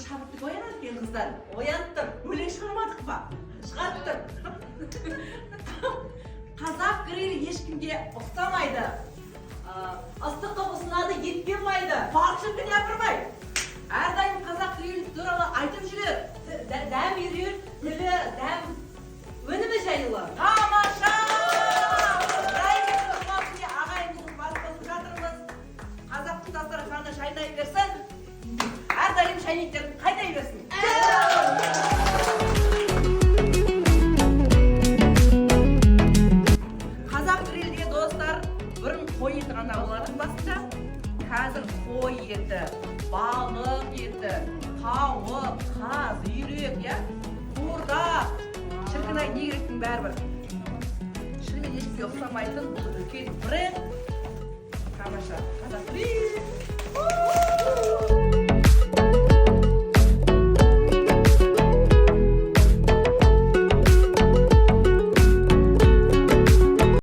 шабыттық оянады екен қыздар. Оянып тұр. Өлең шығармадық па? Шығарып тұр. Қазақ грилі ешкімге ұқсамайды. Ыстыққа ұсынады, етпен майды. Бақшын күн япырмай. Әрдайым қазақ грилі туралы айтып жүрер. Дәм үйрер, тілі, дәм өнімі жайлы. Тамаша! Ағайымыздың бас қосып жатырмыз. Қазақтың дастарханы жайнай берсін. Әрдайым шайнектерін қайнай берсін. Қазақ грилінде достар, бұрын қой еті ғана болатын басында. Қазір қой еті, балық еті, тауық, қаз, үйрек, қуырдақ. Шіркін-ай, не керектің бәрібір. Шынымен ешкімге ұқсамайтын бұл үлкен бренд. Тамаша. Қазақ гриль.